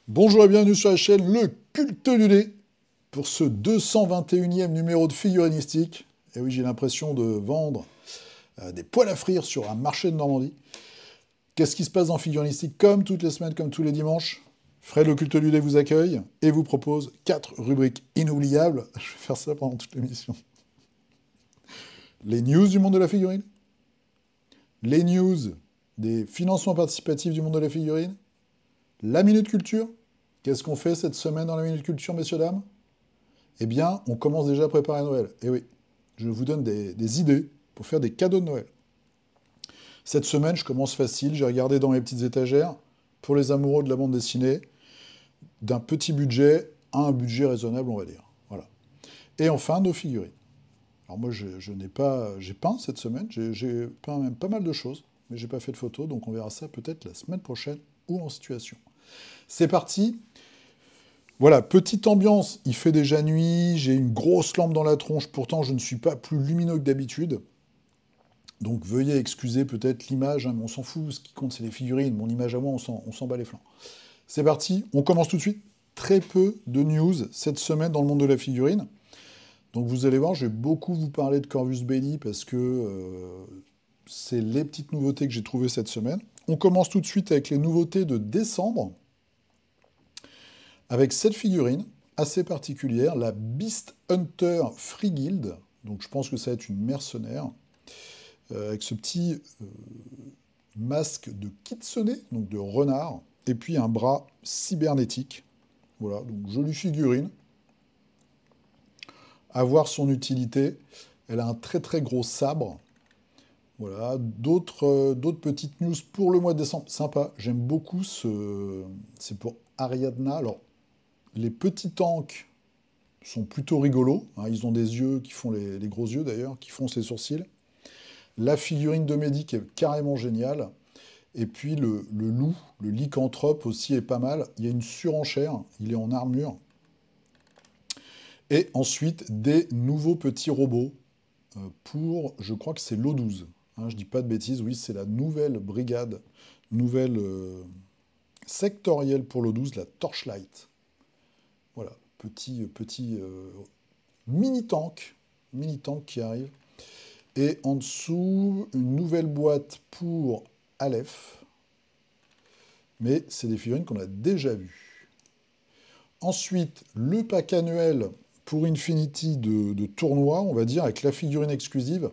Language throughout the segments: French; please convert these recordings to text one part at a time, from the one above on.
Bonjour et bienvenue sur la chaîne Le Culte du Dé pour ce 221e numéro de figurinistique. Et oui, j'ai l'impression de vendre des poêles à frire sur un marché de Normandie. Qu'est-ce qui se passe dans figurinistique? Comme toutes les semaines, comme tous les dimanches, Fred Le Culte du Dé vous accueille et vous propose 4 rubriques inoubliables. Je vais faire ça pendant toute l'émission. Les news du monde de la figurine, les news des financements participatifs du monde de la figurine, la Minute Culture. Qu'est-ce qu'on fait cette semaine dans la Minute Culture, messieurs, dames? Eh bien, on commence déjà à préparer Noël. Et oui, je vous donne des idées pour faire des cadeaux de Noël. Cette semaine, je commence facile. J'ai regardé dans mes petites étagères, pour les amoureux de la bande dessinée, d'un petit budget à un budget raisonnable, on va dire. Voilà. Et enfin, nos figurines. Alors moi, j'ai peint cette semaine. J'ai peint même pas mal de choses, mais j'ai pas fait de photos, donc on verra ça peut-être la semaine prochaine ou en situation. C'est parti. Voilà, petite ambiance, il fait déjà nuit, j'ai une grosse lampe dans la tronche, pourtant je ne suis pas plus lumineux que d'habitude. Donc veuillez excuser peut-être l'image, hein, mais on s'en fout, ce qui compte c'est les figurines, mon image à moi, on s'en bat les flancs. C'est parti, on commence tout de suite. Très peu de news cette semaine dans le monde de la figurine. Donc vous allez voir, je vais beaucoup vous parler de Corvus Belli parce que c'est les petites nouveautés que j'ai trouvées cette semaine. On commence tout de suite avec les nouveautés de décembre. Avec cette figurine assez particulière, la Beast Hunter Free Guild. Donc je pense que ça va être une mercenaire. Avec ce petit masque de kitsune, donc de renard, et puis un bras cybernétique. Voilà, donc jolie figurine. À voir son utilité. Elle a un très très gros sabre. Voilà, d'autres petites news pour le mois de décembre. Sympa, j'aime beaucoup ce... C'est pour Ariadna. Alors, les petits tanks sont plutôt rigolos. Hein, ils ont des yeux qui font les gros yeux d'ailleurs, qui font ses sourcils. La figurine de Médic est carrément géniale. Et puis le loup, le lycanthrope aussi est pas mal. Il y a une surenchère, il est en armure. Et ensuite, des nouveaux petits robots pour, je crois que c'est l'O12. Hein, je dis pas de bêtises, oui, c'est la nouvelle brigade, nouvelle sectorielle pour l'O12, la Torchlight. Voilà, petit mini-tank qui arrive. Et en dessous, une nouvelle boîte pour Aleph. Mais c'est des figurines qu'on a déjà vues. Ensuite, le pack annuel pour Infinity de tournoi, on va dire, avec la figurine exclusive.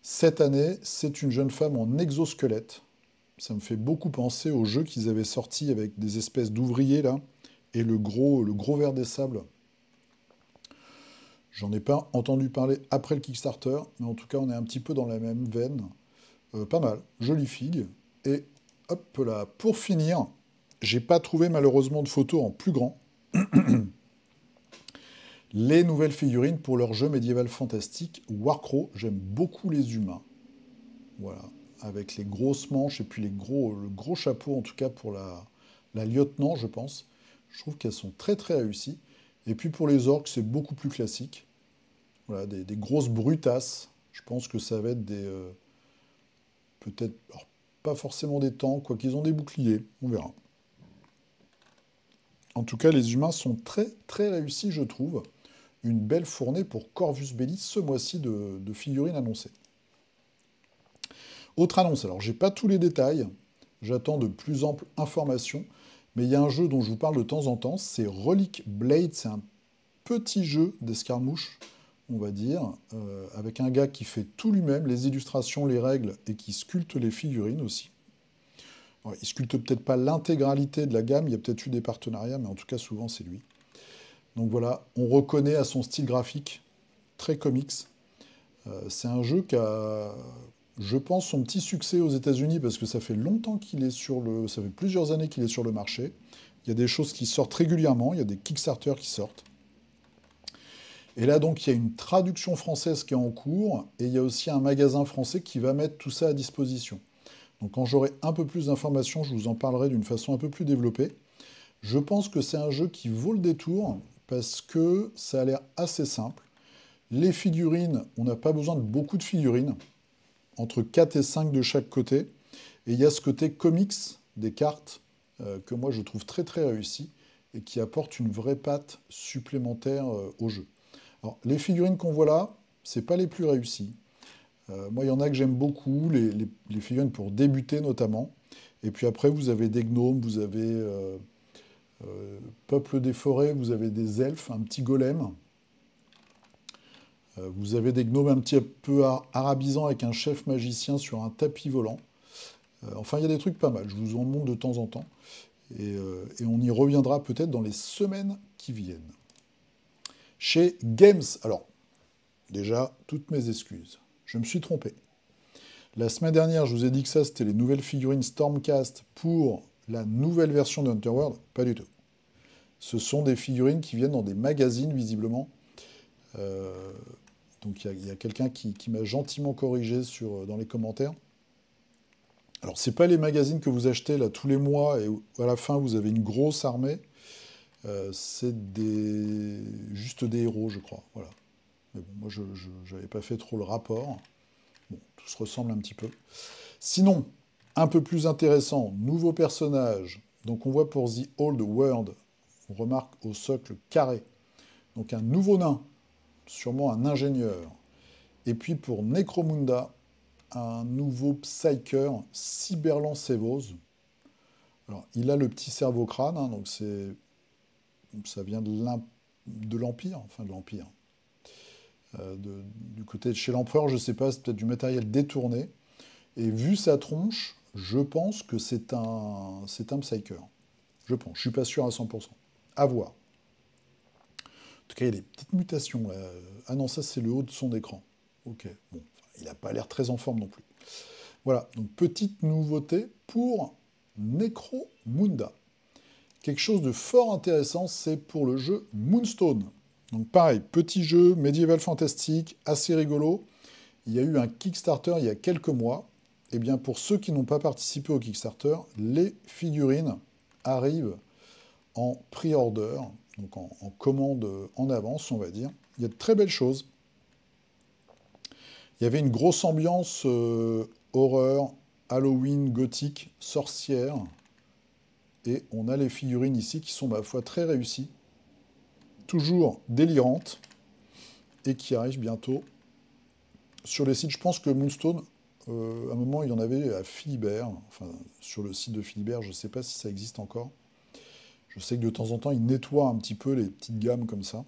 Cette année, c'est une jeune femme en exosquelette. Ça me fait beaucoup penser aux jeux qu'ils avaient sortis avec des espèces d'ouvriers, là, et le gros ver des sables. J'en ai pas entendu parler après le Kickstarter, mais en tout cas, on est un petit peu dans la même veine. Pas mal, jolie figue. Et hop là, pour finir, j'ai pas trouvé malheureusement de photos en plus grand. Les nouvelles figurines pour leur jeu médiéval fantastique Warcraft. J'aime beaucoup les humains. Voilà, avec les grosses manches et puis le gros chapeau, en tout cas pour la lieutenant, je pense. Je trouve qu'elles sont très très réussies. Et puis pour les orques, c'est beaucoup plus classique. Voilà, des grosses brutasses. Je pense que ça va être des... peut-être... alors, pas forcément des tanks, quoi qu'ils ont des boucliers. On verra. En tout cas, les humains sont très très réussis, je trouve. Une belle fournée pour Corvus Belli ce mois-ci de figurines annoncées. Autre annonce, alors j'ai pas tous les détails, j'attends de plus amples informations, mais il y a un jeu dont je vous parle de temps en temps, c'est Relic Blade, c'est un petit jeu d'escarmouche, on va dire, avec un gars qui fait tout lui-même, les illustrations, les règles, et qui sculpte les figurines aussi. Alors, il sculpte peut-être pas l'intégralité de la gamme, il y a peut-être eu des partenariats, mais en tout cas souvent c'est lui. Donc voilà, on reconnaît à son style graphique, très comics. C'est un jeu qui a, je pense, son petit succès aux États-Unis parce que ça fait longtemps qu'il est ça fait plusieurs années qu'il est sur le marché. Il y a des choses qui sortent régulièrement, il y a des Kickstarter qui sortent. Et là, donc, il y a une traduction française qui est en cours, et il y a aussi un magasin français qui va mettre tout ça à disposition. Donc, quand j'aurai un peu plus d'informations, je vous en parlerai d'une façon un peu plus développée. Je pense que c'est un jeu qui vaut le détour parce que ça a l'air assez simple. Les figurines, on n'a pas besoin de beaucoup de figurines, entre 4 et 5 de chaque côté. Et il y a ce côté comics des cartes que moi je trouve très très réussi et qui apporte une vraie patte supplémentaire au jeu. Alors, les figurines qu'on voit là, c'est pas les plus réussies. Moi, il y en a que j'aime beaucoup, les figurines pour débuter notamment. Et puis après, vous avez des gnomes, vous avez Peuple des forêts, vous avez des elfes, un petit golem. Vous avez des gnomes un petit peu arabisants avec un chef magicien sur un tapis volant. Enfin, il y a des trucs pas mal, je vous en montre de temps en temps. Et on y reviendra peut-être dans les semaines qui viennent. Chez Games, alors, déjà, toutes mes excuses. Je me suis trompé. La semaine dernière, je vous ai dit que ça, c'était les nouvelles figurines Stormcast pour la nouvelle version d'Underworld. Pas du tout. Ce sont des figurines qui viennent dans des magazines, visiblement. Donc il y a quelqu'un qui m'a gentiment corrigé dans les commentaires. Alors, ce n'est pas les magazines que vous achetez là tous les mois et à la fin, vous avez une grosse armée. C'est juste des héros, je crois. Voilà. Mais bon, moi, je n'avais pas fait trop le rapport. Bon, tout se ressemble un petit peu. Sinon, un peu plus intéressant, nouveau personnage. Donc, on voit pour The Old World, on remarque au socle carré. Donc, un nouveau nain, sûrement un ingénieur. Et puis, pour Necromunda, un nouveau Psyker, Cyberlan Sevos. Alors, il a le petit cerveau crâne, hein, donc ça vient de l'Empire, enfin de l'Empire. Du côté de chez l'Empereur, je ne sais pas, c'est peut-être du matériel détourné. Et vu sa tronche, je pense que c'est un Psyker. Je pense, je ne suis pas sûr à 100%. À voir. En tout cas, il y a des petites mutations. Là. Ah non, ça c'est le haut de son écran. Ok, bon, il n'a pas l'air très en forme non plus. Voilà, donc petite nouveauté pour Necromunda. Quelque chose de fort intéressant, c'est pour le jeu Moonstone. Donc pareil, petit jeu médiéval fantastique, assez rigolo. Il y a eu un Kickstarter il y a quelques mois. Et bien pour ceux qui n'ont pas participé au Kickstarter, les figurines arrivent en pre-order, donc en commande en avance, on va dire. Il y a de très belles choses. Il y avait une grosse ambiance horreur, Halloween, gothique, sorcière. Et on a les figurines ici qui sont, ma foi, très réussies. Toujours délirantes. Et qui arrivent bientôt sur les sites. Je pense que Moonstone, à un moment, il y en avait à Philibert. Enfin, sur le site de Philibert, je ne sais pas si ça existe encore. Je sais que de temps en temps, ils nettoient un petit peu les petites gammes comme ça.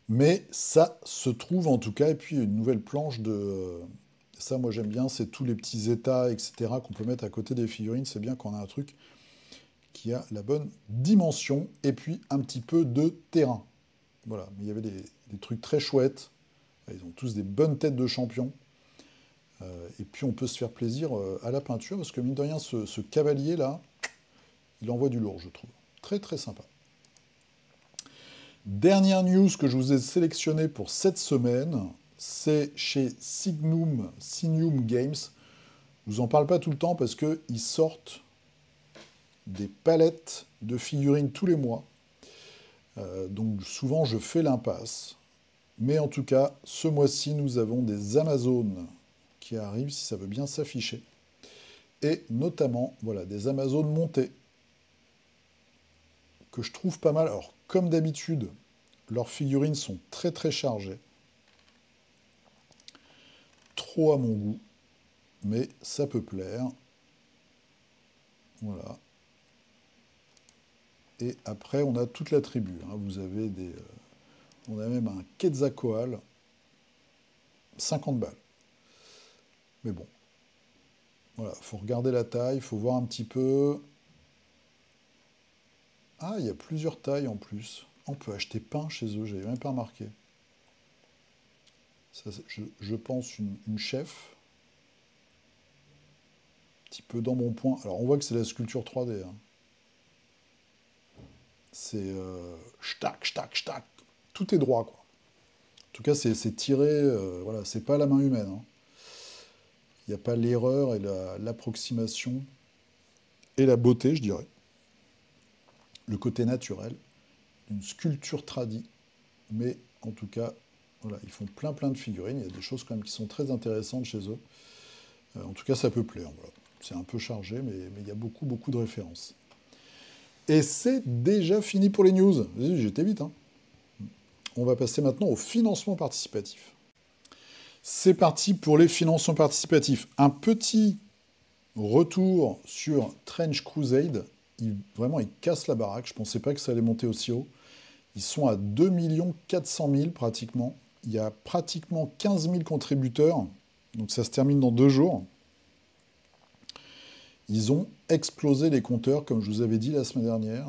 Mais ça se trouve en tout cas. Et puis, une nouvelle planche de... Ça, moi, j'aime bien. C'est tous les petits états, etc. qu'on peut mettre à côté des figurines. C'est bien qu'on a un truc qui a la bonne dimension. Et puis, un petit peu de terrain. Voilà. Mais il y avait des trucs très chouettes. Ils ont tous des bonnes têtes de champions. Et puis, on peut se faire plaisir à la peinture. Parce que, mine de rien, ce cavalier-là, il envoie du lourd, je trouve. Très, très sympa. Dernière news que je vous ai sélectionnée pour cette semaine, c'est chez Signum Games. Je vous en parle pas tout le temps parce qu'ils sortent des palettes de figurines tous les mois. Donc souvent je fais l'impasse. Mais en tout cas, ce mois-ci, nous avons des Amazones qui arrivent, si ça veut bien s'afficher. Et notamment, voilà, des Amazones montées que je trouve pas mal. Alors, comme d'habitude, leurs figurines sont très très chargées. Trop à mon goût, mais ça peut plaire. Voilà. Et après, on a toute la tribu. Hein. Vous avez on a même un Quetzalcoatl, 50 balles. Mais bon. Voilà, il faut regarder la taille, il faut voir un petit peu. Ah, il y a plusieurs tailles en plus. On peut acheter pain chez eux, j'avais même pas remarqué. Ça, je pense une chef. Un petit peu dans mon point. Alors on voit que c'est la sculpture 3D. Hein. C'est schtack, schtack, schtack. Tout est droit, quoi. En tout cas, c'est tiré, voilà, c'est pas la main humaine. Hein. Il n'y a pas l'erreur et l'approximation et la beauté, je dirais. le côté naturel d'une sculpture tradie. Mais en tout cas, voilà, ils font plein de figurines. Il y a des choses quand même qui sont très intéressantes chez eux. En tout cas, ça peut plaire. Voilà. C'est un peu chargé, mais il y a beaucoup de références. Et c'est déjà fini pour les news. J'étais vite, hein. On va passer maintenant au financement participatif. C'est parti pour les financements participatifs. Un petit retour sur Trench Crusade. Vraiment, ils cassent la baraque. Je ne pensais pas que ça allait monter aussi haut. Ils sont à 2 400 000 pratiquement. Il y a pratiquement 15 000 contributeurs. Donc ça se termine dans 2 jours. Ils ont explosé les compteurs, comme je vous avais dit la semaine dernière.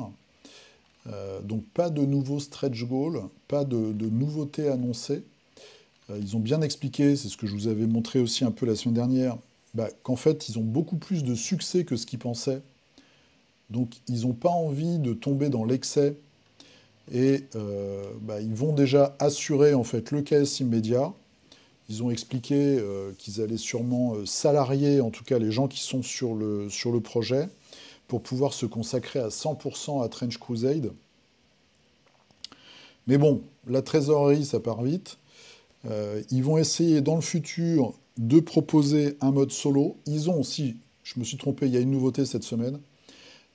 Donc pas de nouveaux stretch goals, pas de nouveautés annoncées. Ils ont bien expliqué, c'est ce que je vous avais montré aussi un peu la semaine dernière, qu'en fait, ils ont beaucoup plus de succès que ce qu'ils pensaient. Donc, ils n'ont pas envie de tomber dans l'excès. Et ils vont déjà assurer en fait le KS immédiat. Ils ont expliqué qu'ils allaient sûrement salarier, en tout cas les gens qui sont sur le projet, pour pouvoir se consacrer à 100% à Trench Crusade. Mais bon, la trésorerie, ça part vite. Ils vont essayer dans le futur de proposer un mode solo. Ils ont aussi, je me suis trompé, il y a une nouveauté cette semaine,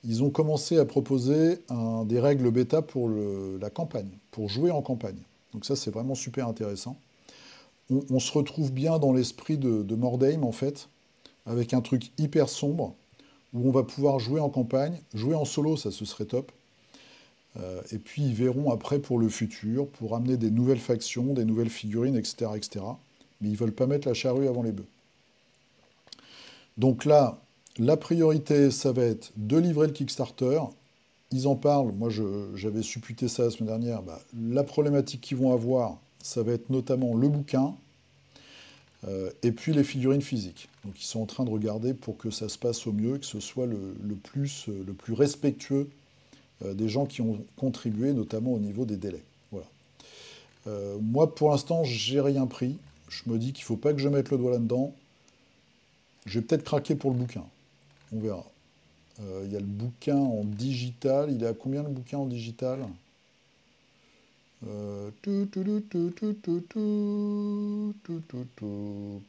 ils ont commencé à proposer des règles bêta pour la campagne, pour jouer en campagne. Donc ça, c'est vraiment super intéressant. On se retrouve bien dans l'esprit de Mordheim, en fait, avec un truc hyper sombre, où on va pouvoir jouer en campagne. Jouer en solo, ça, ce serait top. Et puis ils verront après pour le futur, pour amener des nouvelles factions, des nouvelles figurines, etc. etc. Mais ils ne veulent pas mettre la charrue avant les bœufs. Donc là, la priorité, ça va être de livrer le Kickstarter. Ils en parlent, moi j'avais supputé ça la semaine dernière. La problématique qu'ils vont avoir, ça va être notamment le bouquin, et puis les figurines physiques. Donc ils sont en train de regarder pour que ça se passe au mieux, que ce soit le plus respectueux des gens qui ont contribué, notamment au niveau des délais. Voilà. Moi, pour l'instant, j'ai rien pris. Je me dis qu'il ne faut pas que je mette le doigt là-dedans. Je vais peut-être craquer pour le bouquin. On verra. Il y a le bouquin en digital. Il est à combien le bouquin en digital ?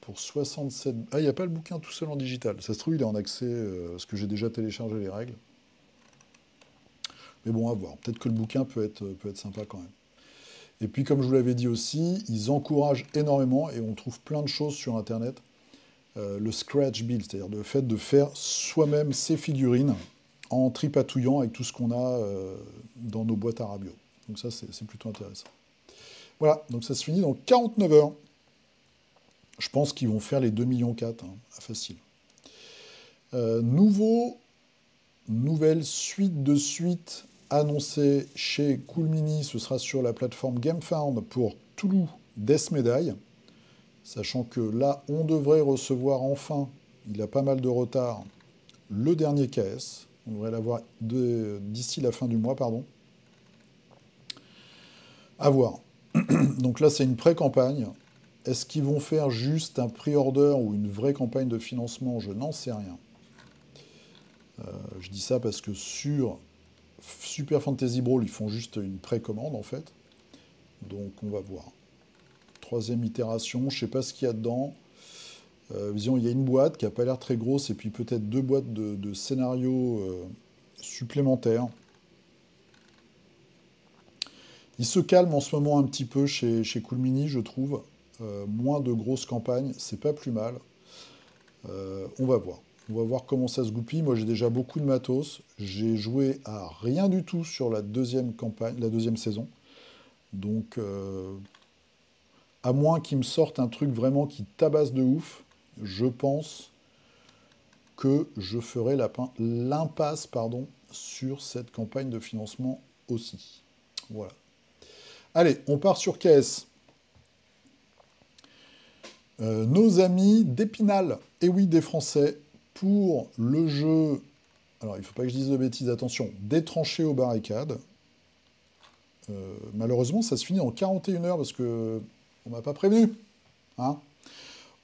Pour 67... Ah, il n'y a pas le bouquin tout seul en digital. Ça se trouve, il est en accès, parce que j'ai déjà téléchargé les règles. Mais bon, à voir. Peut-être que le bouquin peut être sympa quand même. Et puis, comme je vous l'avais dit aussi, ils encouragent énormément, et on trouve plein de choses sur Internet, le scratch build, c'est-à-dire le fait de faire soi-même ses figurines en tripatouillant avec tout ce qu'on a dans nos boîtes à Rabio. Donc ça, c'est plutôt intéressant. Voilà, donc ça se finit dans 49 heures. Je pense qu'ils vont faire les 2,4 millions, facile. Nouvelle suite de suite annoncée chez Cool Mini, ce sera sur la plateforme GameFound pour Toulouse Death Medaille. Sachant que là, on devrait recevoir enfin, il a pas mal de retard, le dernier KS. On devrait l'avoir d'ici la fin du mois, pardon. À voir. Donc là, c'est une pré-campagne. Est-ce qu'ils vont faire juste un pre-order ou une vraie campagne de financement? Je n'en sais rien. Je dis ça parce que sur Super Fantasy Brawl, ils font juste une précommande, en fait. Donc on va voir. 3e itération, je ne sais pas ce qu'il y a dedans. Disons, il y a une boîte qui n'a pas l'air très grosse, et puis peut-être 2 boîtes de scénarios supplémentaires. Il se calme en ce moment un petit peu chez Cool Mini, je trouve. Moins de grosses campagnes, c'est pas plus mal. On va voir. On va voir comment ça se goupille. Moi, j'ai déjà beaucoup de matos. J'ai joué à rien du tout sur la 2e campagne, la 2e saison. Donc, à moins qu'ils me sortent un truc vraiment qui tabasse de ouf, je pense que je ferai l'impasse sur cette campagne de financement aussi. Voilà. Allez, on part sur KS. Nos amis d'Épinal, et oui, des Français, pour le jeu, alors il ne faut pas que je dise de bêtises, attention, des tranchées aux barricades. Malheureusement, ça se finit en 41 heures parce que on m'a pas prévenu. Hein,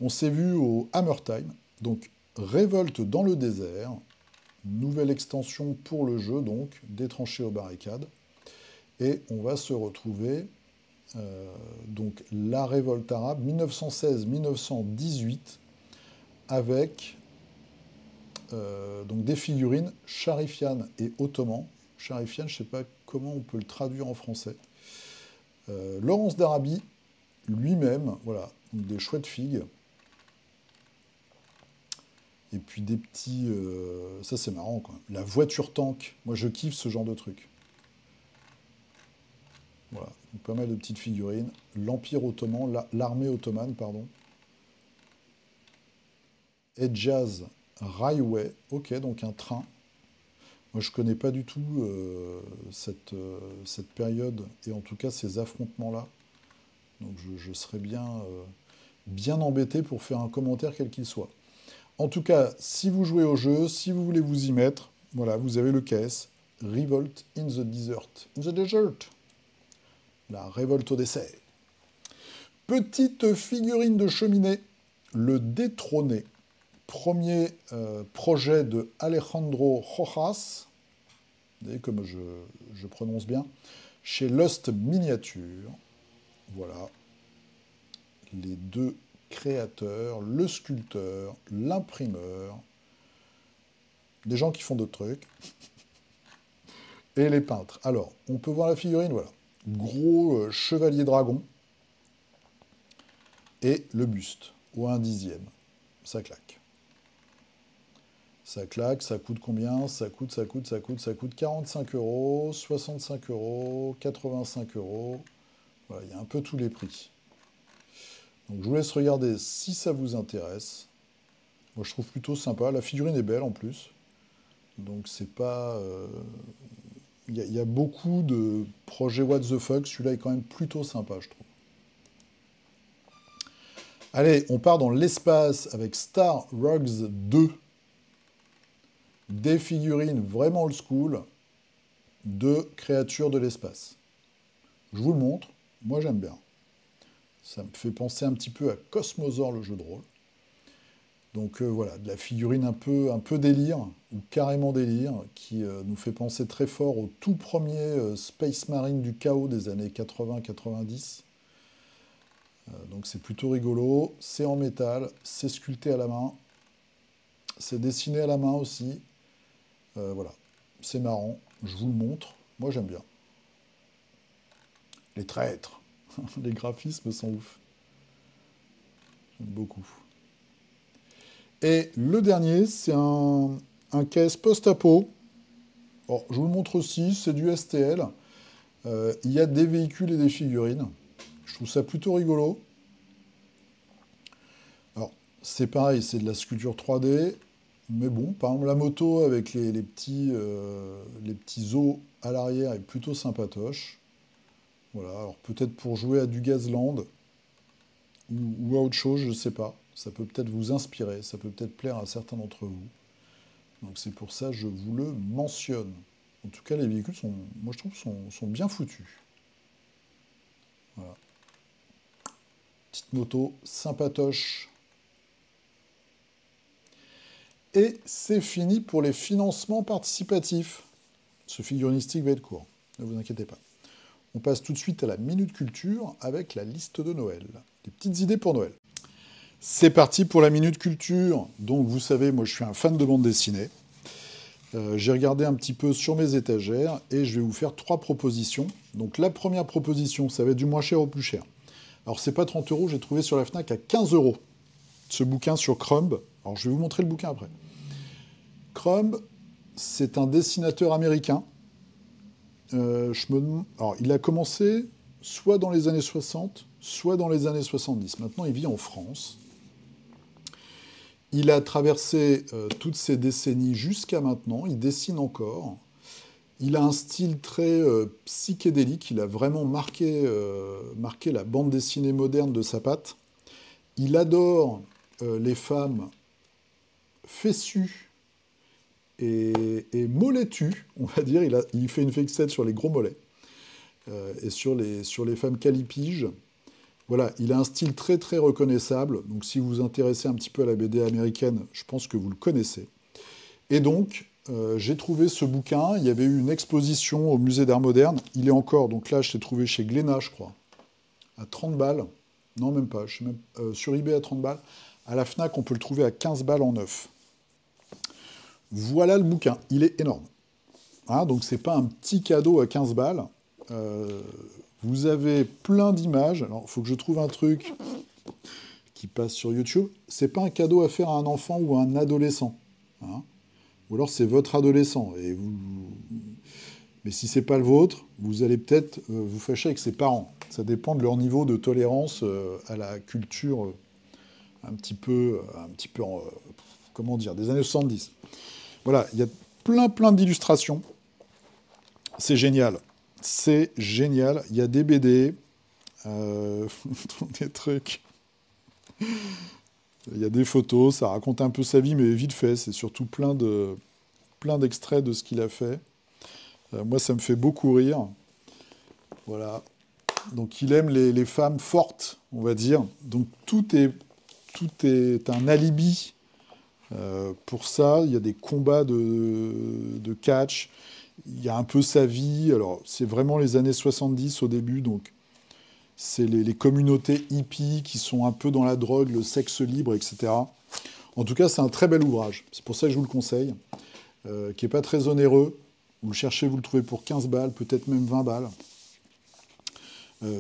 on s'est vu au Hammer Time, donc révolte dans le désert. Nouvelle extension pour le jeu, donc, des tranchées aux barricades. Et on va se retrouver, donc, la révolte arabe, 1916-1918, avec donc des figurines Sharifian et Ottoman. Sharifian, je ne sais pas comment on peut le traduire en français. Laurence d'Arabie, lui-même, voilà, donc des chouettes figues. Et puis des petits... ça c'est marrant quand même. La voiture tank, moi je kiffe ce genre de truc. Voilà, donc, pas mal de petites figurines. L'Empire ottoman, l'armée ottomane, pardon. Hedjaz Railway, ok, donc un train. Moi je connais pas du tout cette période, et en tout cas ces affrontements-là. Donc je serais bien embêté pour faire un commentaire quel qu'il soit. En tout cas, si vous jouez au jeu, si vous voulez vous y mettre, voilà, vous avez le KS, Revolt in the Desert. In the Desert. La révolte au dessert. Petite figurine de cheminée, le détrôné. Premier projet de Alejandro Rojas, vous voyez comme je prononce bien, chez Lost Miniature. Voilà. Les deux créateurs, le sculpteur, l'imprimeur, des gens qui font d'autres trucs, et les peintres. Alors, on peut voir la figurine, voilà. Gros chevalier dragon, et le buste, au 1/10. Ça claque. Ça claque, ça coûte combien? Ça coûte 45 euros, 65 euros, 85 euros. Voilà, il y a un peu tous les prix. Donc je vous laisse regarder si ça vous intéresse. Moi je trouve plutôt sympa. La figurine est belle en plus. Donc c'est pas... Il y a beaucoup de projets what the fuck. Celui-là est quand même plutôt sympa, je trouve. Allez, on part dans l'espace avec Star Rugs 2. Des figurines vraiment old school de créatures de l'espace. Je vous le montre. Moi j'aime bien. Ça me fait penser un petit peu à Cosmosaur, le jeu de rôle. Donc voilà, de la figurine un peu délire, ou carrément délire, qui nous fait penser très fort au tout premier Space Marine du chaos des années 80-90. Donc c'est plutôt rigolo, c'est en métal, c'est sculpté à la main, c'est dessiné à la main aussi. Voilà, c'est marrant, je vous le montre, moi j'aime bien. Les traîtres, les graphismes sont ouf. J'aime beaucoup. Et le dernier, c'est un caisse post-apo. Bon, je vous le montre aussi, c'est du STL. Il y a des véhicules et des figurines. Je trouve ça plutôt rigolo. Alors, c'est pareil, c'est de la sculpture 3D. Mais bon, par exemple, la moto avec les petits os à l'arrière est plutôt sympatoche. Voilà, alors peut-être pour jouer à du Gazland ou à autre chose, je ne sais pas. Ça peut peut-être vous inspirer, ça peut peut-être plaire à certains d'entre vous. Donc c'est pour ça que je vous le mentionne. En tout cas, les véhicules sont, moi je trouve, sont bien foutus. Voilà. Petite moto sympatoche. Et c'est fini pour les financements participatifs. Ce figuristique va être court, ne vous inquiétez pas. On passe tout de suite à la Minute Culture avec la liste de Noël. Des petites idées pour Noël. C'est parti pour la Minute Culture. Donc vous savez, moi je suis un fan de bande dessinée. J'ai regardé un petit peu sur mes étagères et je vais vous faire 3 propositions. Donc la première proposition, ça va être du moins cher au plus cher. Alors c'est pas 30 euros, j'ai trouvé sur la Fnac à 15 euros ce bouquin sur Crumb. Alors je vais vous montrer le bouquin après. Crumb, c'est un dessinateur américain. Alors il a commencé soit dans les années 60, soit dans les années 70. Maintenant il vit en France. Il a traversé toutes ces décennies jusqu'à maintenant, il dessine encore. Il a un style très psychédélique, il a vraiment marqué la bande dessinée moderne de sa patte. Il adore les femmes fessues et molletues, on va dire. Il fait une fixette sur les gros mollets et sur les femmes calipiges. Voilà, il a un style très très reconnaissable, donc si vous vous intéressez un petit peu à la BD américaine, je pense que vous le connaissez. Et donc, j'ai trouvé ce bouquin. Il y avait eu une exposition au musée d'art moderne. Il est encore, donc là, je l'ai trouvé chez Glénat, je crois, à 30 balles. Non, même pas. Je sais même, sur eBay à 30 balles. À la Fnac, on peut le trouver à 15 balles en neuf. Voilà le bouquin. Il est énorme. Hein, donc, c'est pas un petit cadeau à 15 balles. Vous avez plein d'images. Alors, il faut que je trouve un truc qui passe sur YouTube. C'est pas un cadeau à faire à un enfant ou à un adolescent. Hein. Ou alors c'est votre adolescent. Mais si c'est pas le vôtre, vous allez peut-être vous fâcher avec ses parents. Ça dépend de leur niveau de tolérance à la culture un petit peu comment dire, des années 70. Voilà, il y a plein d'illustrations. C'est génial. C'est génial. Il y a des BD, des trucs. Il y a des photos, ça raconte un peu sa vie, mais vite fait. C'est surtout plein d'extraits de ce qu'il a fait. Moi, ça me fait beaucoup rire. Voilà. Donc, il aime les femmes fortes, on va dire. Donc, tout est un alibi pour ça. Il y a des combats de catch. Il y a un peu sa vie. Alors, c'est vraiment les années 70 au début, donc c'est les communautés hippies qui sont un peu dans la drogue, le sexe libre, etc. En tout cas, c'est un très bel ouvrage. C'est pour ça que je vous le conseille, qui n'est pas très onéreux. Vous le cherchez, vous le trouvez pour 15 balles, peut-être même 20 balles.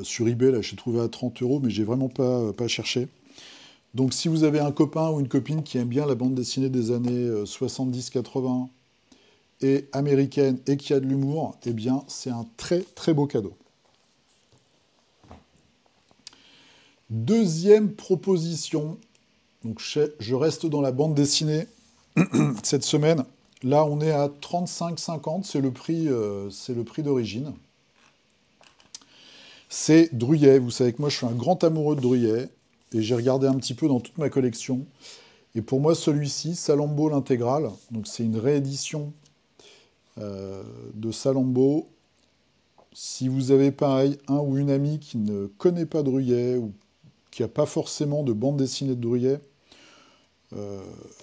Sur eBay, là, je l'ai trouvé à 30 €, mais j'ai vraiment pas cherché. Donc, si vous avez un copain ou une copine qui aime bien la bande dessinée des années 70-80 et américaine et qui a de l'humour, eh bien, c'est un très beau cadeau. Deuxième proposition, donc je reste dans la bande dessinée cette semaine. Là, on est à 35,50, c'est le prix d'origine. C'est Druillet. Vous savez que moi, je suis un grand amoureux de Druillet, et j'ai regardé un petit peu dans toute ma collection. Et pour moi, celui-ci, Salammbô l'intégrale, donc c'est une réédition de Salammbô. Si vous avez pareil, un ou une amie qui ne connaît pas Druillet, ou qui n'a pas forcément de bande dessinée de Druillet,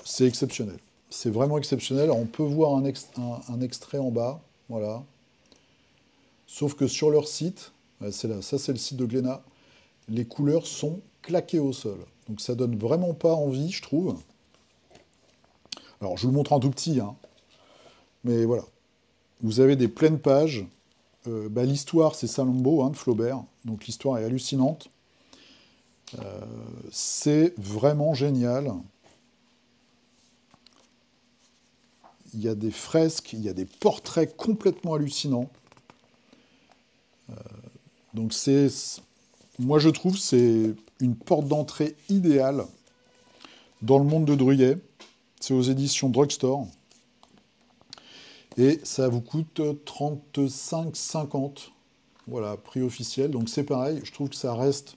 c'est exceptionnel. C'est vraiment exceptionnel. Alors, on peut voir un extrait en bas, voilà. Sauf que sur leur site, c'est là, ça c'est le site de Glénat, les couleurs sont claquées au sol. Donc ça donne vraiment pas envie, je trouve. Alors, je vous le montre en tout petit, hein. Mais voilà. Vous avez des pleines pages. L'histoire, c'est Salammbô, hein, de Flaubert. Donc l'histoire est hallucinante. C'est vraiment génial. Il y a des fresques, il y a des portraits complètement hallucinants. Donc moi je trouve c'est une porte d'entrée idéale dans le monde de Druillet. C'est aux éditions Drugstore. Et ça vous coûte 35,50. Voilà, prix officiel. Donc c'est pareil, je trouve que ça reste...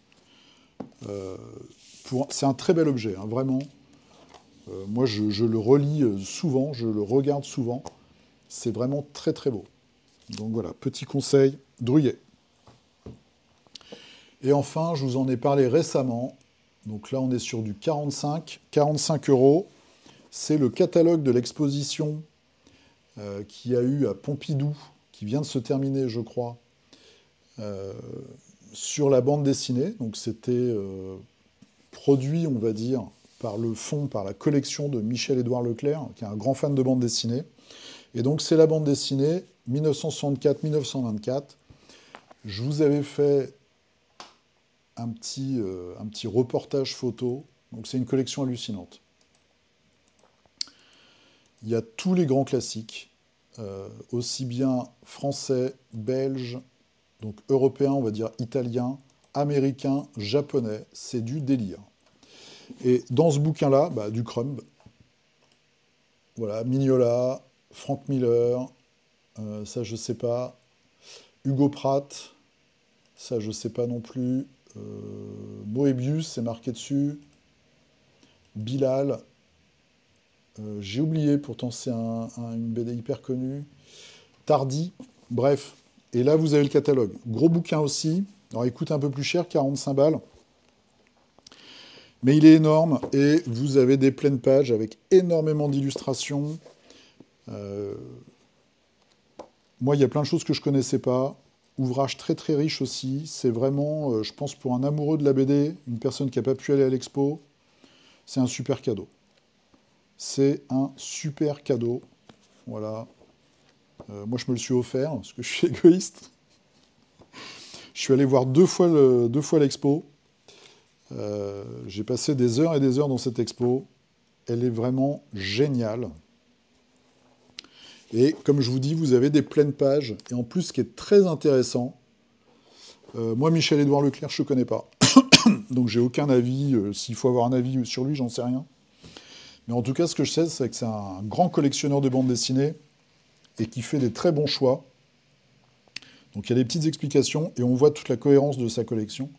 c'est un très bel objet, hein, vraiment. Moi, je le relis souvent, je le regarde souvent. C'est vraiment très beau. Donc voilà, petit conseil, Druillet. Et enfin, je vous en ai parlé récemment. Donc là, on est sur du 45 €. C'est le catalogue de l'exposition qu'il y a eu à Pompidou, qui vient de se terminer, je crois, sur la bande dessinée. Donc c'était produit, on va dire, par le fonds, par la collection de Michel-Édouard Leclerc, qui est un grand fan de bande dessinée. Et donc c'est la bande dessinée 1964-1924. Je vous avais fait un petit reportage photo. Donc c'est une collection hallucinante. Il y a tous les grands classiques, aussi bien français, belges, donc européens, on va dire italiens, américains, japonais. C'est du délire. Et dans ce bouquin-là, du Crumb, voilà, Mignola, Frank Miller, ça je sais pas, Hugo Pratt, ça je sais pas non plus, Moebius, c'est marqué dessus, Bilal, j'ai oublié, pourtant c'est une BD hyper connue, Tardy, bref. Et là vous avez le catalogue. Gros bouquin aussi, alors il coûte un peu plus cher, 45 balles. Mais il est énorme et vous avez des pleines pages avec énormément d'illustrations. Euh, Moi, il y a plein de choses que je connaissais pas. Ouvrage très très riche aussi. C'est vraiment, je pense, pour un amoureux de la BD, une personne qui n'a pas pu aller à l'expo, c'est un super cadeau. C'est un super cadeau. Voilà. Moi, je me le suis offert parce que je suis égoïste. Je suis allé voir deux fois l'expo. J'ai passé des heures et des heures dans cette expo. Elle est vraiment géniale. Et comme je vous dis, vous avez des pleines pages. Et en plus, ce qui est très intéressant, moi, Michel-Édouard Leclerc, je ne connais pas. Donc, j'ai aucun avis. S'il faut avoir un avis sur lui, j'en sais rien. Mais en tout cas, ce que je sais, c'est que c'est un grand collectionneur de bandes dessinées et qui fait des très bons choix. Donc, il y a des petites explications et on voit toute la cohérence de sa collection.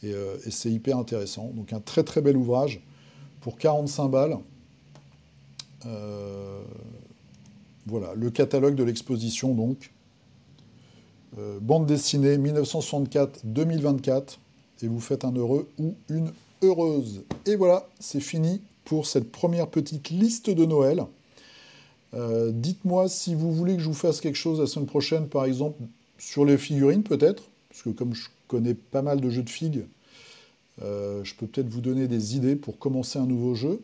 Et c'est hyper intéressant. Donc, un très très bel ouvrage pour 45 balles. Voilà, le catalogue de l'exposition, donc. Bande dessinée 1964-2024. Et vous faites un heureux ou une heureuse. Et voilà, c'est fini pour cette première petite liste de Noël. Dites-moi si vous voulez que je vous fasse quelque chose la semaine prochaine, par exemple, sur les figurines, peut-être. Parce que comme je connais pas mal de jeux de figues, je peux peut-être vous donner des idées pour commencer un nouveau jeu.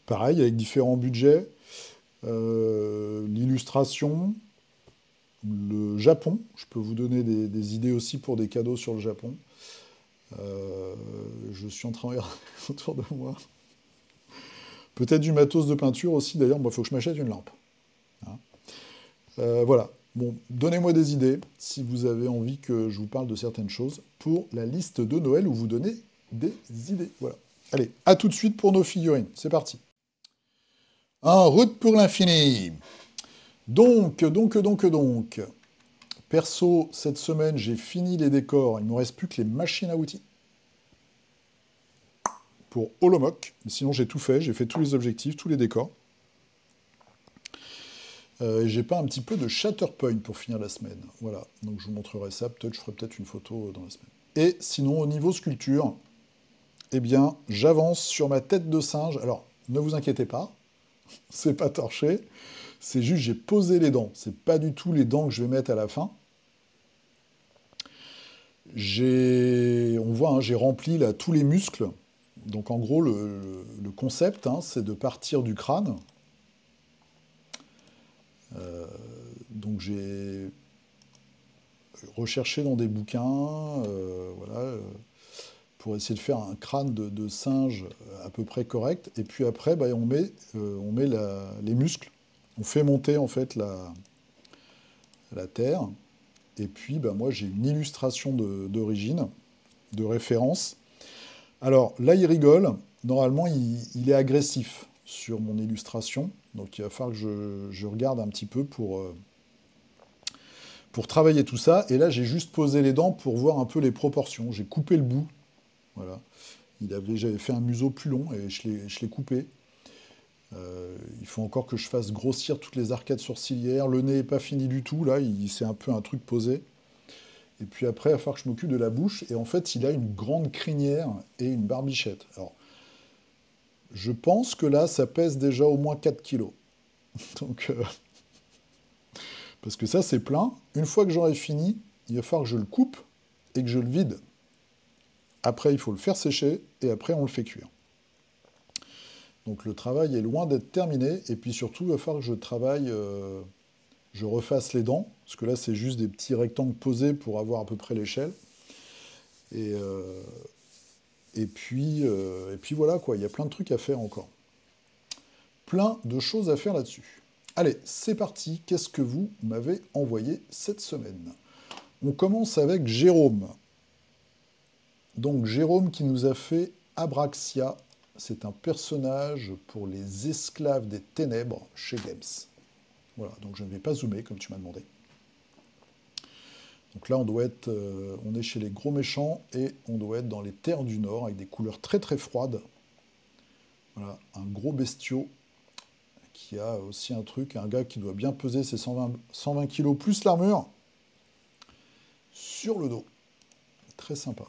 Pareil, avec différents budgets. L'illustration, le Japon. Je peux vous donner des idées aussi pour des cadeaux sur le Japon. Je suis en train de regarder autour de moi. Peut-être du matos de peinture aussi. D'ailleurs, il faut que je m'achète une lampe. Hein. Voilà. Bon, donnez-moi des idées si vous avez envie que je vous parle de certaines choses pour la liste de Noël où vous donnez des idées. Voilà. Allez, à tout de suite pour nos figurines. C'est parti. En route pour l'infini. Donc. Perso, cette semaine, j'ai fini les décors. Il ne me reste plus que les machines à outils pour Holomoc. Mais sinon, j'ai tout fait. J'ai fait tous les objectifs, tous les décors. J'ai pas un petit peu de Shatterpoint pour finir la semaine. Voilà. Donc, je vous montrerai ça. Peut-être, je ferai peut-être une photo dans la semaine. Et sinon, au niveau sculpture, eh bien, j'avance sur ma tête de singe. Alors, ne vous inquiétez pas. C'est pas torché. C'est juste, j'ai posé les dents. C'est pas du tout les dents que je vais mettre à la fin. On voit, hein, j'ai rempli là tous les muscles. Donc en gros, le concept, hein, c'est de partir du crâne. Donc j'ai recherché dans des bouquins, voilà, pour essayer de faire un crâne de singe à peu près correct. Et puis après, bah, on met les muscles. On fait monter en fait la terre. Et puis, bah, moi, j'ai une illustration d'origine, de référence. Alors, là, il rigole. Normalement, il est agressif sur mon illustration. Donc, il va falloir que je regarde un petit peu pour travailler tout ça. Et là, j'ai juste posé les dents pour voir un peu les proportions. J'ai coupé le bout. Voilà. J'avais fait un museau plus long et je l'ai coupé. Il faut encore que je fasse grossir toutes les arcades sourcilières. Le nez n'est pas fini du tout. Là, c'est un peu un truc posé. Et puis après, il va falloir que je m'occupe de la bouche. Et en fait, il a une grande crinière et une barbichette. Alors, je pense que là, ça pèse déjà au moins 4 kilos. Donc, parce que ça, c'est plein. Une fois que j'aurai fini, il va falloir que je le coupe et que je le vide. Après, il faut le faire sécher et après, on le fait cuire. Donc, le travail est loin d'être terminé. Et puis surtout, il va falloir que je travaille, je refasse les dents. Parce que là, c'est juste des petits rectangles posés pour avoir à peu près l'échelle. Et puis voilà, quoi. Il y a plein de trucs à faire encore. Plein de choses à faire là-dessus. Allez, c'est parti. Qu'est-ce que vous m'avez envoyé cette semaine? On commence avec Jérôme. Donc Jérôme qui nous a fait Abraxia. C'est un personnage pour les esclaves des ténèbres chez Games. Voilà, donc je ne vais pas zoomer comme tu m'as demandé. Donc là, on est chez les gros méchants et on doit être dans les terres du Nord avec des couleurs très très froides. Voilà, un gros bestiau qui a aussi un gars qui doit bien peser ses 120 kilos plus l'armure sur le dos. Très sympa.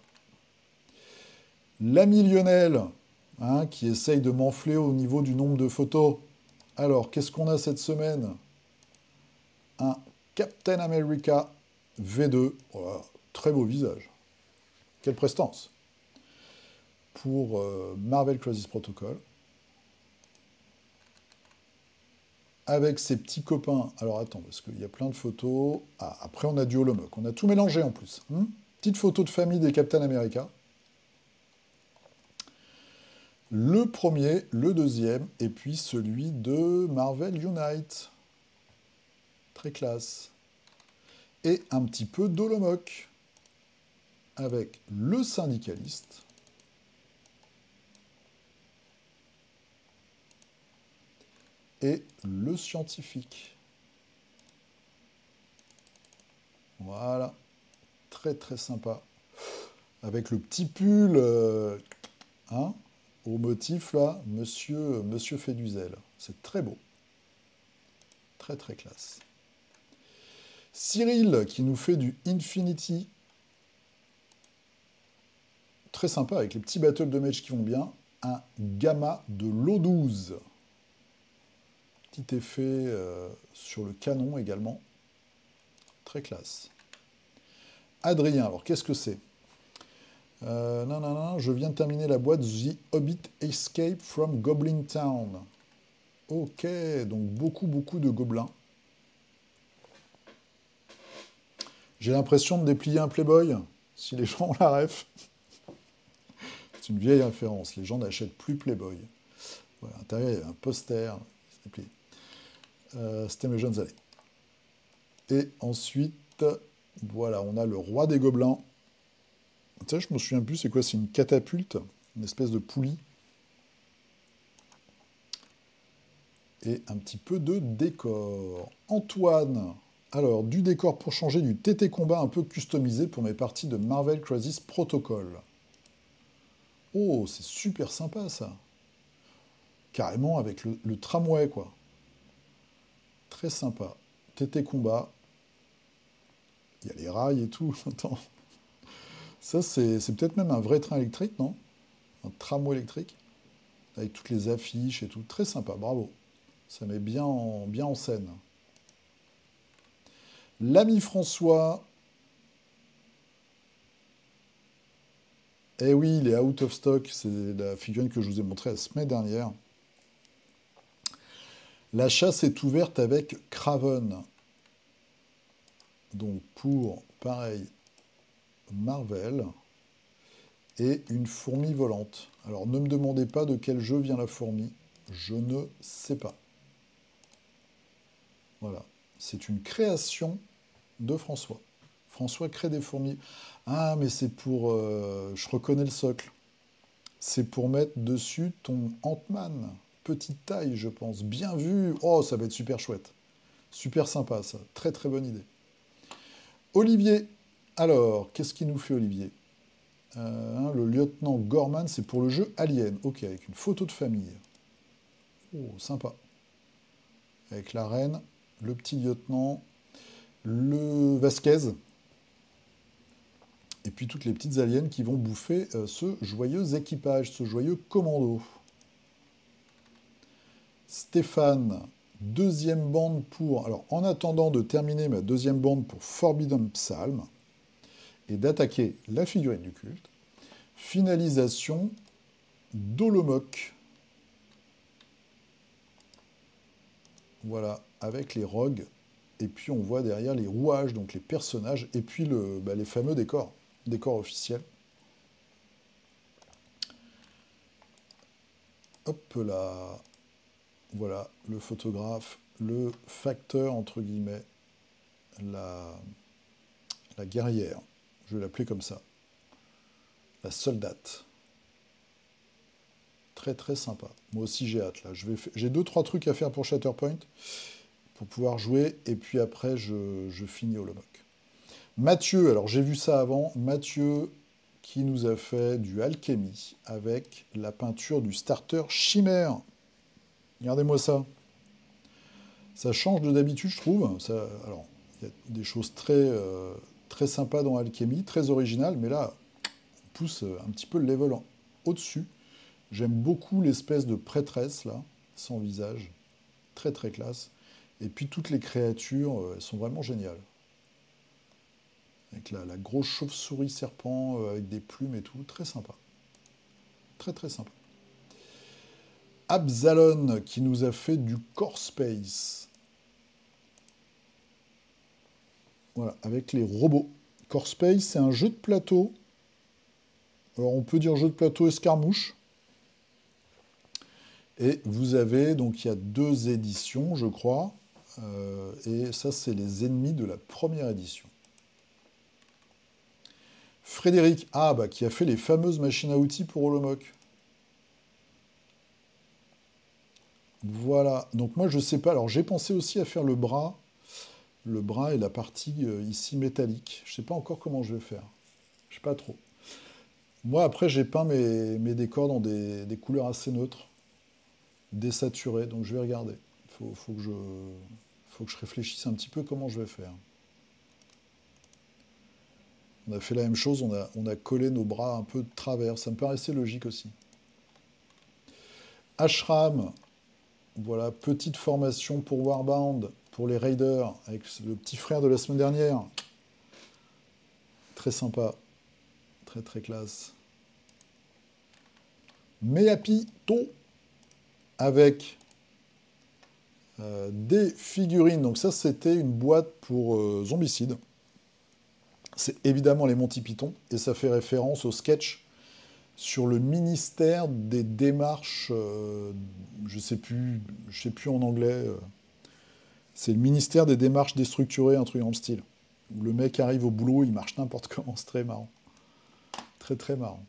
L'ami Lionel, hein, qui essaye de m'enfler au niveau du nombre de photos. Alors, qu'est-ce qu'on a cette semaine? Un Captain America V2. Voilà, très beau visage. Quelle prestance. Pour Marvel Crisis Protocol. Avec ses petits copains. Alors attends, parce qu'il y a plein de photos. Ah, après on a du Holomock. On a tout mélangé en plus. Petite photo de famille des Captain America. Le premier, le deuxième, et puis celui de Marvel Unite. Très classe. Et un petit peu d'Holomock. Avec le syndicaliste. Et le scientifique. Voilà. Très très sympa. Avec le petit pull au motif là, Monsieur fait du zèle. C'est très beau. Très très classe. Cyril qui nous fait du Infinity. Très sympa avec les petits battles de match qui vont bien. Un gamma de l'O12. Petit effet sur le canon également. Très classe. Adrien, alors qu'est-ce que c'est? Non, je viens de terminer la boîte The Hobbit Escape from Goblin Town. Ok, donc beaucoup de gobelins. J'ai l'impression de déplier un Playboy, si les gens ont la ref. C'est une vieille référence, les gens n'achètent plus Playboy. Voilà, à l'intérieur, il y a un poster, c'est déplié. C'était mes jeunes années. Et ensuite, voilà, on a le roi des gobelins. Tu sais, je me souviens plus, c'est quoi? C'est une catapulte, une espèce de poulie. Et un petit peu de décor. Antoine, alors, du décor pour changer, du TT combat un peu customisé pour mes parties de Marvel Crisis Protocol. Oh, c'est super sympa ça. Carrément avec le tramway, quoi. Très sympa. TT combat. Il y a les rails et tout. Attends. Ça, c'est peut-être même un vrai train électrique, non? Un tramway électrique. Avec toutes les affiches et tout. Très sympa, bravo. Ça met bien en scène. L'ami François. Eh oui, il est out of stock. C'est la figurine que je vous ai montrée la semaine dernière. La chasse est ouverte avec Craven. Donc pour, pareil, Marvel. Et une fourmi volante. Alors ne me demandez pas de quel jeu vient la fourmi. Je ne sais pas. Voilà. C'est une création de François. François crée des fourmis. Ah, mais c'est pour... je reconnais le socle. C'est pour mettre dessus ton Ant-Man. Petite taille, je pense. Bien vu. Oh, ça va être super chouette. Super sympa, ça. Très, très bonne idée. Olivier. Alors, qu'est-ce qu'il nous fait, Olivier? Le lieutenant Gorman, c'est pour le jeu Alien. Ok, avec une photo de famille. Oh, sympa. Avec la reine, le petit lieutenant, le Vasquez, et puis toutes les petites aliens qui vont bouffer ce joyeux équipage, ce joyeux commando. Stéphane, deuxième bande pour... Alors, en attendant de terminer ma deuxième bande pour Forbidden Psalm, et d'attaquer la figurine du culte, finalisation d'Holomock. Voilà, avec les rogues. Et puis on voit derrière les rouages, donc les personnages, et puis les fameux décors officiels. Hop là. Voilà, le photographe, le facteur, entre guillemets, la guerrière. Je vais l'appeler comme ça. La soldate. Très très sympa. Moi aussi j'ai hâte là. J'ai 2-3 trucs à faire pour Shatterpoint pour pouvoir jouer et puis après je finis Holomock. Mathieu, alors j'ai vu ça avant, Mathieu qui nous a fait du alchimie avec la peinture du starter Chimère. Regardez-moi ça. Ça change de d'habitude, je trouve. Alors, il y a des choses très, très sympas dans Alchemy, très originales, mais là, on pousse un petit peu le level au-dessus. J'aime beaucoup l'espèce de prêtresse, là, sans visage. Très très classe. Et puis toutes les créatures, elles sont vraiment géniales. Avec la grosse chauve-souris serpent, avec des plumes et tout. Très sympa. Très très sympa. Absalon qui nous a fait du Core Space. Voilà, avec les robots. Core Space, c'est un jeu de plateau. Alors on peut dire jeu de plateau escarmouche. Et vous avez, donc il y a 2 éditions, je crois. Et ça, c'est les ennemis de la première édition. Frédéric, qui a fait les fameuses machines à outils pour Holomoc. Voilà, donc moi je sais pas, alors j'ai pensé aussi à faire le bras et la partie ici métallique. Je sais pas encore comment je vais faire. Je sais pas trop. Moi après j'ai peint mes décors dans des couleurs assez neutres, désaturées, donc je vais regarder. Faut que je réfléchisse un petit peu comment je vais faire. On a fait la même chose, on a collé nos bras un peu de travers, ça me paraissait logique aussi. Ashram, voilà, petite formation pour Warbound, pour les Raiders, avec le petit frère de la semaine dernière. Très sympa, très très classe. Meapito, avec des figurines. Donc ça, c'était une boîte pour Zombicide. C'est évidemment les Monty Python, et ça fait référence au sketch sur le ministère des démarches, je sais plus en anglais, c'est le ministère des démarches déstructurées, un truc dans le style. Où le mec arrive au boulot, il marche n'importe comment, c'est très marrant. Très très marrant.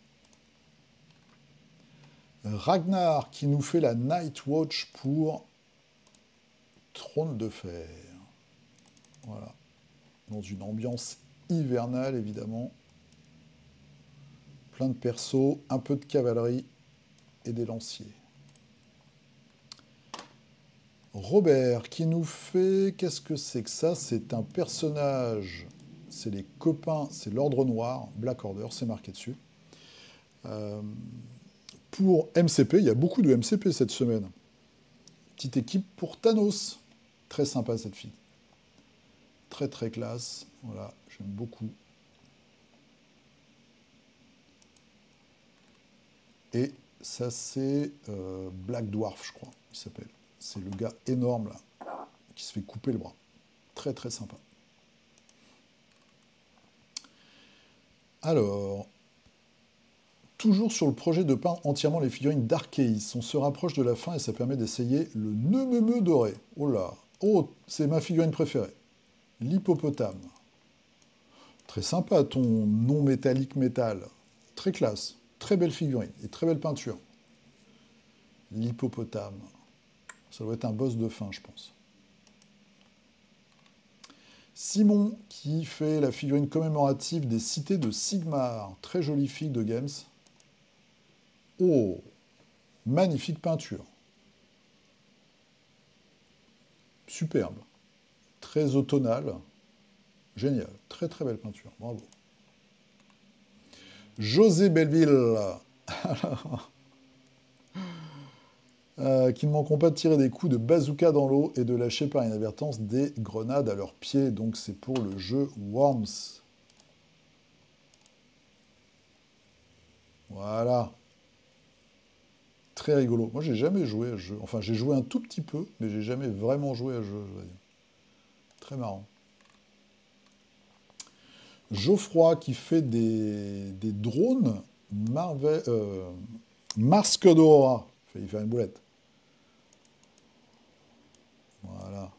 Ragnar qui nous fait la Night Watch pour Trône de Fer. Voilà. Dans une ambiance hivernale, évidemment. Plein de persos, un peu de cavalerie et des lanciers. Robert qui nous fait... Qu'est-ce que c'est que ça? C'est un personnage... C'est les copains, c'est l'Ordre Noir, Black Order, c'est marqué dessus. Pour MCP, il y a beaucoup de MCP cette semaine. Petite équipe pour Thanos. Très sympa cette fille. Très très classe. Voilà, j'aime beaucoup. Et ça c'est Black Dwarf, je crois, il s'appelle. C'est le gars énorme là, qui se fait couper le bras. Très très sympa. Alors, toujours sur le projet de peindre entièrement les figurines d'Arceis. On se rapproche de la fin et ça permet d'essayer le Neumeu doré. Oh là, oh, c'est ma figurine préférée. L'hippopotame. Très sympa ton non métallique métal. Très classe. Très belle figurine et très belle peinture. L'hippopotame. Ça doit être un boss de fin, je pense. Simon, qui fait la figurine commémorative des cités de Sigmar. Très jolie fille de Games. Oh, magnifique peinture. Superbe. Très automnale. Génial. Très très belle peinture. Bravo. José Belleville. Qui ne manqueront pas de tirer des coups de bazooka dans l'eau et de lâcher par inadvertance des grenades à leurs pieds. Donc c'est pour le jeu Worms. Voilà. Très rigolo. Moi, j'ai jamais joué à ce jeu. Enfin, j'ai joué un tout petit peu, mais j'ai jamais vraiment joué à ce jeu, je dois dire. Très marrant. Geoffroy qui fait des drones Mars Codora. Il fait une boulette. Voilà.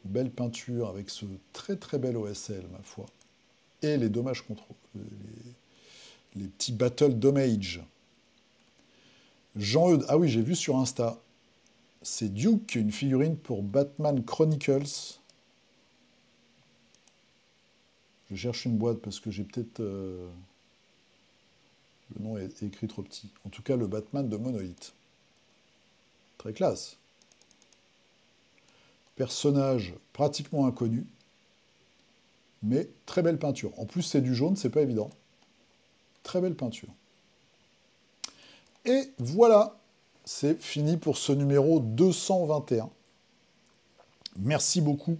Belle peinture avec ce très très bel OSL, ma foi. Et les dommages contrôle. Les petits battle damage. Jean-Eudes, ah oui, j'ai vu sur Insta. C'est Duke, une figurine pour Batman Chronicles. Je cherche une boîte parce que j'ai peut-être... Le nom est écrit trop petit. En tout cas, le Batman de Monolith. Très classe. Personnage pratiquement inconnu. Mais très belle peinture. En plus, c'est du jaune, c'est pas évident. Très belle peinture. Et voilà, c'est fini pour ce numéro 221. Merci beaucoup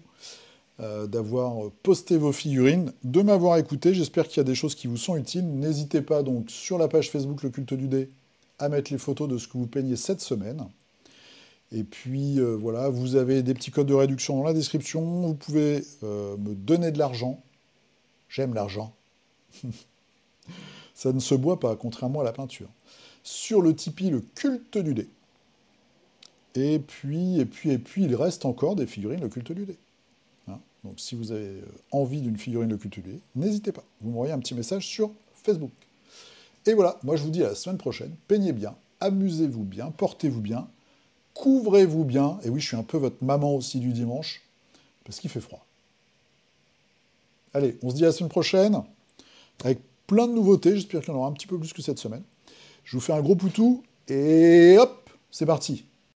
d'avoir posté vos figurines, de m'avoir écouté. J'espère qu'il y a des choses qui vous sont utiles. N'hésitez pas donc sur la page Facebook Le Culte du Dé à mettre les photos de ce que vous peignez cette semaine. Et puis voilà, vous avez des petits codes de réduction dans la description. Vous pouvez me donner de l'argent. J'aime l'argent. Ça ne se boit pas, contrairement à la peinture. Sur le Tipeee, Le Culte du Dé. Et puis, il reste encore des figurines Le Culte du Dé. Hein, donc si vous avez envie d'une figurine Le Culte du Dé, n'hésitez pas. Vous m'envoyez un petit message sur Facebook. Et voilà, moi je vous dis à la semaine prochaine. Peignez bien, amusez-vous bien, portez-vous bien, couvrez-vous bien. Et oui, je suis un peu votre maman aussi du dimanche, parce qu'il fait froid. Allez, on se dit à la semaine prochaine, avec plein de nouveautés. J'espère qu'il y en aura un petit peu plus que cette semaine. Je vous fais un gros poutou, et hop, c'est parti.